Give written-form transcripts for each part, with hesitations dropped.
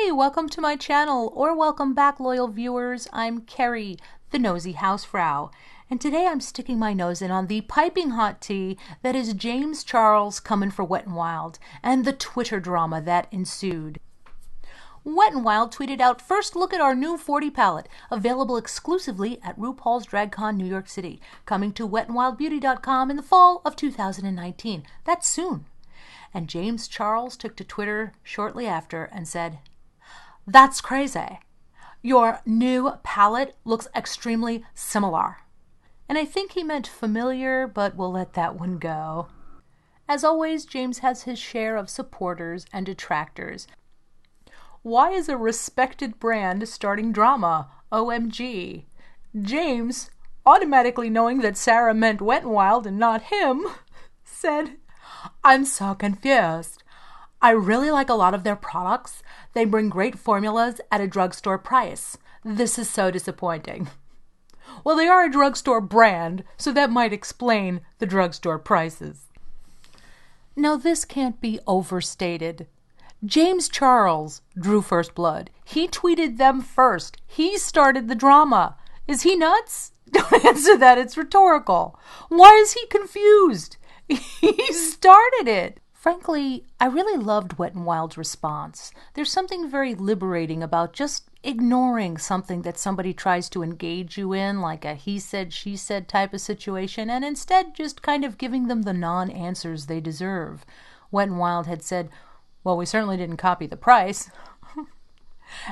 Hey, welcome to my channel, or welcome back, loyal viewers. I'm Kerry, the nosy housefrau, and today I'm sticking my nose in on the piping hot tea that is James Charles coming for WetNWild and the Twitter drama that ensued. WetNWild tweeted out, "First look at our new 40 palette, available exclusively at RuPaul's DragCon New York City, coming to wetnwildbeauty.com in the fall of 2019. That's soon." And James Charles took to Twitter shortly after and said, "That's crazy. Your new palette looks extremely similar." And I think he meant familiar, but we'll let that one go. As always, James has his share of supporters and detractors. Why is a respected brand starting drama? OMG. James, automatically knowing that Sarah meant WetNWild and not him, said, "I'm so confused. I really like a lot of their products. They bring great formulas at a drugstore price. This is so disappointing." Well, they are a drugstore brand, so that might explain the drugstore prices. Now, this can't be overstated. James Charles drew first blood. He tweeted them first. He started the drama. Is he nuts? Don't answer that. It's rhetorical. Why is he confused? He started it. Frankly, I really loved WetNWild's response. There's something very liberating about just ignoring something that somebody tries to engage you in, like a he said, she said type of situation, and instead just kind of giving them the non-answers they deserve. WetNWild had said, "Well, we certainly didn't copy the price."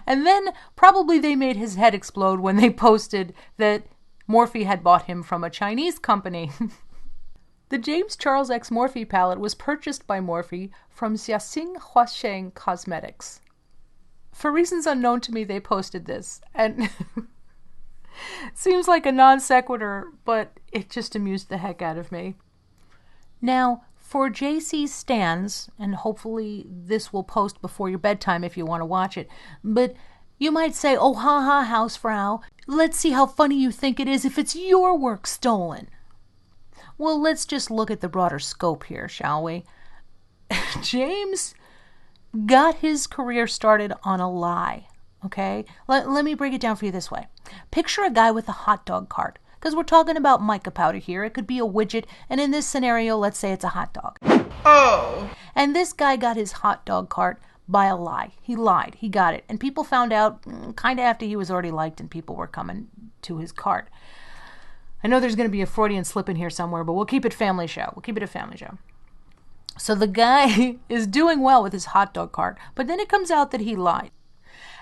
And then probably they made his head explode when they posted that Morphe had bought him from a Chinese company. The James Charles X Morphe palette was purchased by Morphe from Xiaxing Huasheng Cosmetics. For reasons unknown to me, they posted this, and seems like a non sequitur, but it just amused the heck out of me. Now, for JC stans, and hopefully this will post before your bedtime if you want to watch it, but you might say, "Oh, ha ha, housefrau, let's see how funny you think it is if it's your work stolen." Well, let's just look at the broader scope here, shall we? James got his career started on a lie, okay? Let me break it down for you this way. Picture a guy with a hot dog cart, because we're talking about mica powder here. It could be a widget, and in this scenario, let's say it's a hot dog. Oh! And this guy got his hot dog cart by a lie. He lied. He got it. And people found out kind of after he was already liked and people were coming to his cart. I know there's going to be a Freudian slip in here somewhere, but we'll keep it family show. We'll keep it a family show. So the guy is doing well with his hot dog cart, but then it comes out that he lied.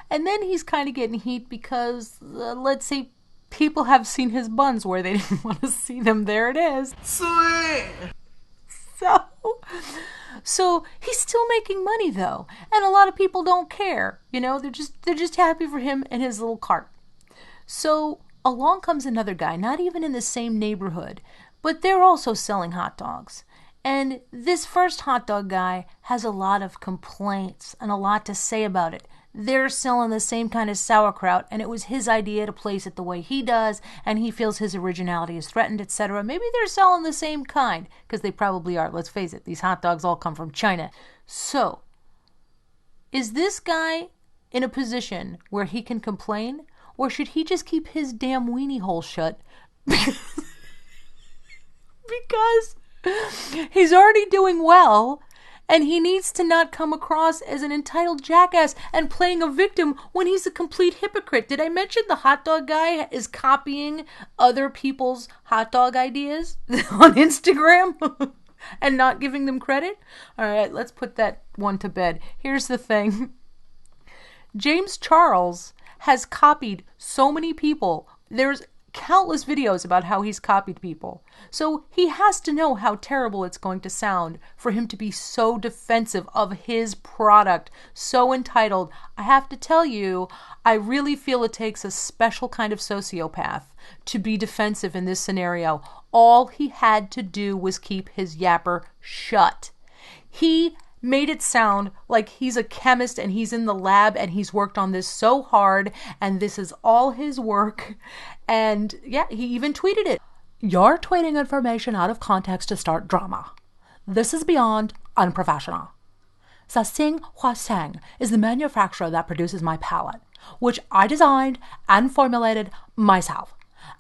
And then he's kind of getting heat because, let's say, people have seen his buns where they didn't want to see them. There it is. Swing! So he's still making money, though. And a lot of people don't care. You know, they're just happy for him and his little cart. So along comes another guy, not even in the same neighborhood, but they're also selling hot dogs. And this first hot dog guy has a lot of complaints and a lot to say about it. They're selling the same kind of sauerkraut, and it was his idea to place it the way he does, and he feels his originality is threatened, etc. Maybe they're selling the same kind, because they probably are. Let's face it, these hot dogs all come from China. So, is this guy in a position where he can complain? Or should he just keep his damn weenie hole shut? Because he's already doing well, and he needs to not come across as an entitled jackass and playing a victim when he's a complete hypocrite. Did I mention the hot dog guy is copying other people's hot dog ideas on Instagram and not giving them credit? All right, let's put that one to bed. Here's the thing. James Charles has copied so many people. There's countless videos about how he's copied people. So he has to know how terrible it's going to sound for him to be so defensive of his product, so entitled. I have to tell you, I really feel it takes a special kind of sociopath to be defensive in this scenario. All he had to do was keep his yapper shut. He made it sound like he's a chemist and he's in the lab and he's worked on this so hard and this is all his work. And yeah, he even tweeted it. "You're tweeting information out of context to start drama. This is beyond unprofessional." Sasing Huasang is the manufacturer that produces my palette, which I designed and formulated myself.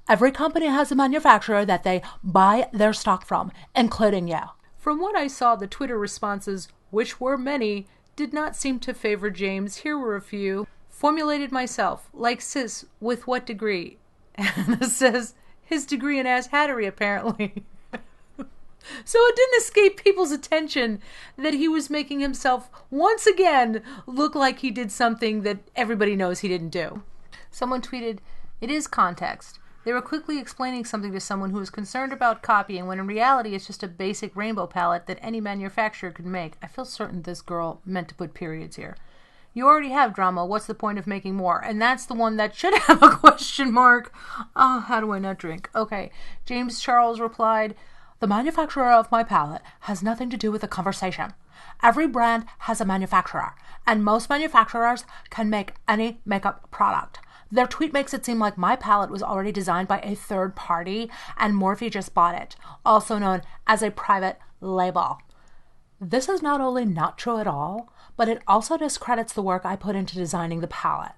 Every company has a manufacturer that they buy their stock from, including you. From what I saw, the Twitter responses, which were many, did not seem to favor James. Here were a few. Formulated myself, like sis, with what degree? And it says, his degree in ass hattery, apparently. So it didn't escape people's attention that he was making himself once again look like he did something that everybody knows he didn't do. Someone tweeted, it is context. They were quickly explaining something to someone who was concerned about copying when in reality it's just a basic rainbow palette that any manufacturer could make. I feel certain this girl meant to put periods here. You already have drama. What's the point of making more? And that's the one that should have a question mark. Oh, how do I not drink? Okay. James Charles replied, the manufacturer of my palette has nothing to do with the conversation. Every brand has a manufacturer, and most manufacturers can make any makeup product. Their tweet makes it seem like my palette was already designed by a third party and Morphe just bought it, also known as a private label. This is not only not true at all, but it also discredits the work I put into designing the palette,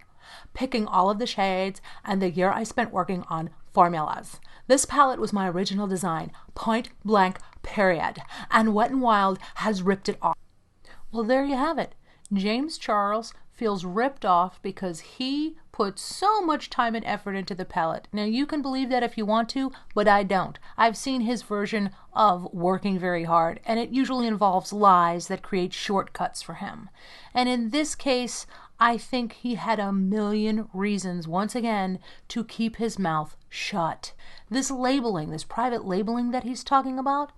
picking all of the shades and the year I spent working on formulas. This palette was my original design, point blank, period, and WetNWild has ripped it off. Well, there you have it. James Charles feels ripped off because he put so much time and effort into the palette. Now, you can believe that if you want to, but I don't. I've seen his version of working very hard, and it usually involves lies that create shortcuts for him. And in this case, I think he had a million reasons, once again, to keep his mouth shut. This labeling, this private labeling that he's talking about,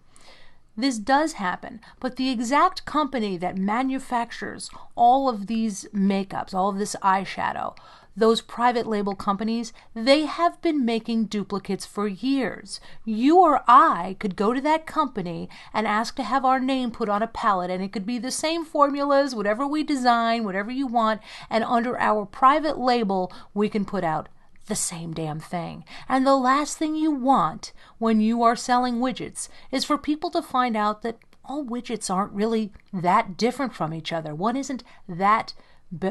this does happen, but the exact company that manufactures all of these makeups, all of this eyeshadow, those private label companies, they have been making duplicates for years. You or I could go to that company and ask to have our name put on a palette, and it could be the same formulas, whatever we design, whatever you want, and under our private label, we can put out the same damn thing. And the last thing you want when you are selling widgets is for people to find out that all widgets aren't really that different from each other. One isn't that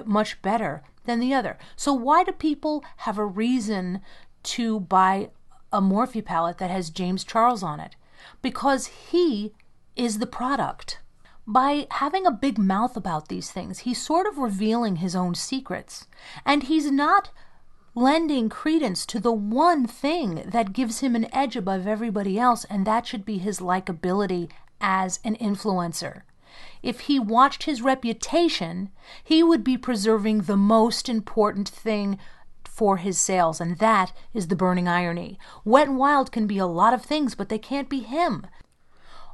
much better than the other. So why do people have a reason to buy a Morphe palette that has James Charles on it? Because he is the product. By having a big mouth about these things, he's sort of revealing his own secrets. And he's not lending credence to the one thing that gives him an edge above everybody else, and that should be his likability as an influencer. If he watched his reputation, he would be preserving the most important thing for his sales, and that is the burning irony. WetNWild can be a lot of things, but they can't be him.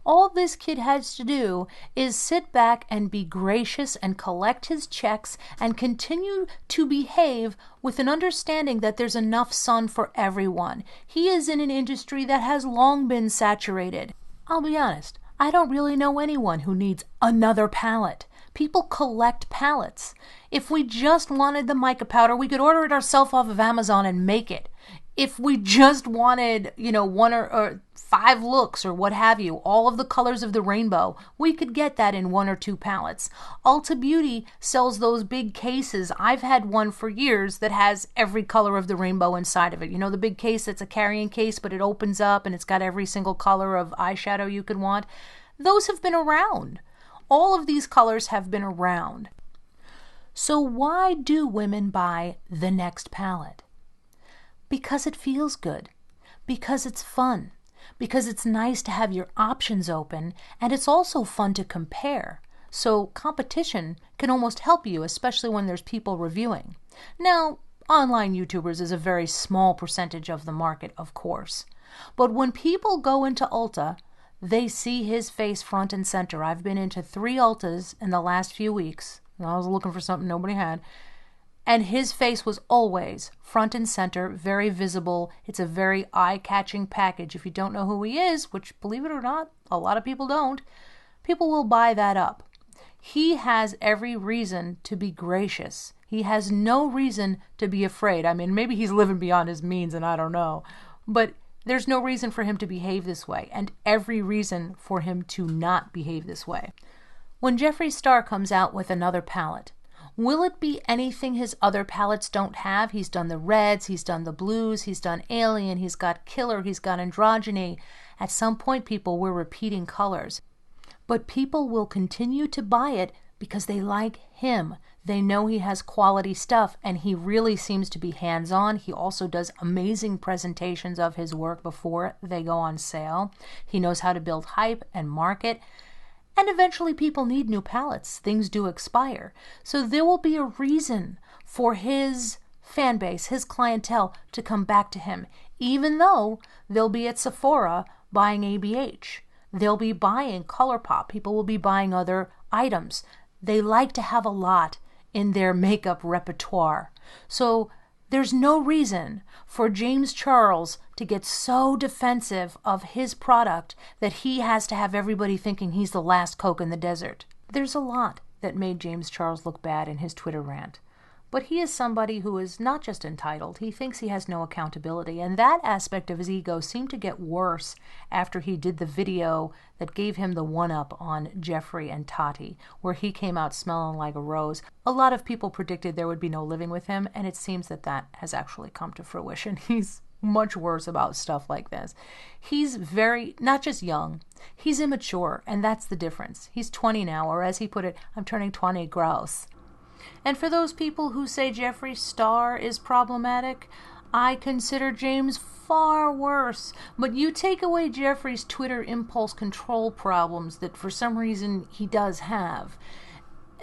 All this kid has to do is sit back and be gracious and collect his checks and continue to behave with an understanding that there's enough sun for everyone. He is in an industry that has long been saturated. I'll be honest, I don't really know anyone who needs another palette. People collect palettes. If we just wanted the mica powder, we could order it ourselves off of Amazon and make it. If we just wanted, one or 5 looks or what have you, all of the colors of the rainbow, we could get that in 1 or 2 palettes. Ulta Beauty sells those big cases. I've had one for years that has every color of the rainbow inside of it. You know, the big case that's a carrying case, but it opens up and it's got every single color of eyeshadow you could want. Those have been around. All of these colors have been around. So why do women buy the next palette? Because it feels good, because it's fun, because it's nice to have your options open, and it's also fun to compare. So competition can almost help you, especially when there's people reviewing. Now, online YouTubers is a very small percentage of the market, of course. But when people go into Ulta, they see his face front and center. I've been into 3 Ultas in the last few weeks. I was looking for something nobody had. And his face was always front and center, very visible. It's a very eye-catching package. If you don't know who he is, which, believe it or not, a lot of people don't, people will buy that up. He has every reason to be gracious. He has no reason to be afraid. I mean, maybe he's living beyond his means and I don't know. But there's no reason for him to behave this way, and every reason for him to not behave this way. When Jeffree Star comes out with another palette, will it be anything his other palettes don't have? He's done the reds, he's done the blues, he's done alien, he's got killer, he's got androgyny. At some point, people were repeating colors. But people will continue to buy it because they like him. They know he has quality stuff, and he really seems to be hands-on. He also does amazing presentations of his work before they go on sale. He knows how to build hype and market. And eventually people need new palettes. Things do expire. So there will be a reason for his fan base, his clientele, to come back to him, even though they'll be at Sephora buying ABH. They'll be buying ColourPop. People will be buying other items. They like to have a lot in their makeup repertoire. So there's no reason for James Charles to get so defensive of his product that he has to have everybody thinking he's the last Coke in the desert. There's a lot that made James Charles look bad in his Twitter rant. But he is somebody who is not just entitled, he thinks he has no accountability, and that aspect of his ego seemed to get worse after he did the video that gave him the one-up on Jeffree and Tati, where he came out smelling like a rose. A lot of people predicted there would be no living with him, and it seems that that has actually come to fruition. He's much worse about stuff like this. He's very, not just young, he's immature, and that's the difference. He's 20 now, or as he put it, I'm turning 20 gross. And for those people who say Jeffree Star is problematic, I consider James far worse. But you take away Jeffree's Twitter impulse control problems that for some reason he does have,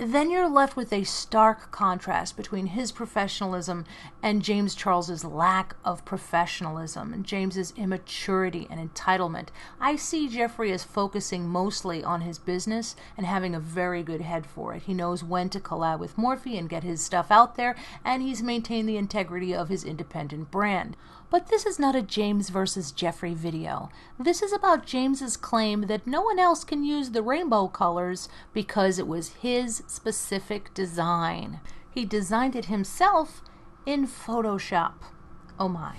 then you're left with a stark contrast between his professionalism and James Charles's lack of professionalism and James's immaturity and entitlement. I see Jeffree as focusing mostly on his business and having a very good head for it. He knows when to collab with Morphe and get his stuff out there, and he's maintained the integrity of his independent brand. But this is not a James versus Jeffree video. This is about James's claim that no one else can use the rainbow colors because it was his specific design. He designed it himself in Photoshop. Oh my.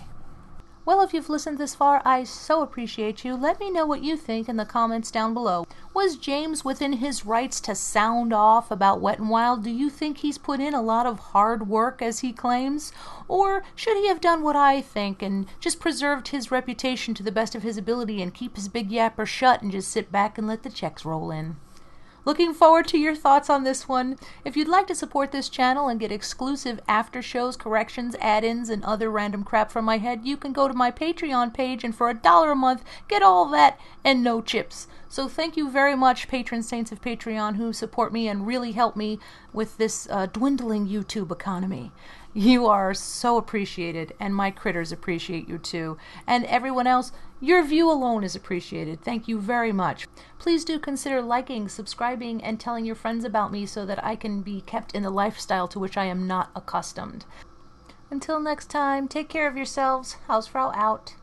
Well, if you've listened this far, I so appreciate you. Let me know what you think in the comments down below. Was James within his rights to sound off about WetNWild? Do you think he's put in a lot of hard work as he claims? Or should he have done what I think and just preserved his reputation to the best of his ability and keep his big yapper shut and just sit back and let the checks roll in? Looking forward to your thoughts on this one. If you'd like to support this channel and get exclusive after shows, corrections, add-ins, and other random crap from my head, you can go to my Patreon page and for $1 a month, get all that and no chips. So thank you very much, patron saints of Patreon who support me and really help me with this dwindling YouTube economy. You are so appreciated, and my critters appreciate you too. And everyone else, your view alone is appreciated. Thank you very much. Please do consider liking, subscribing, and telling your friends about me so that I can be kept in the lifestyle to which I am not accustomed. Until next time, take care of yourselves. Hausfrau out.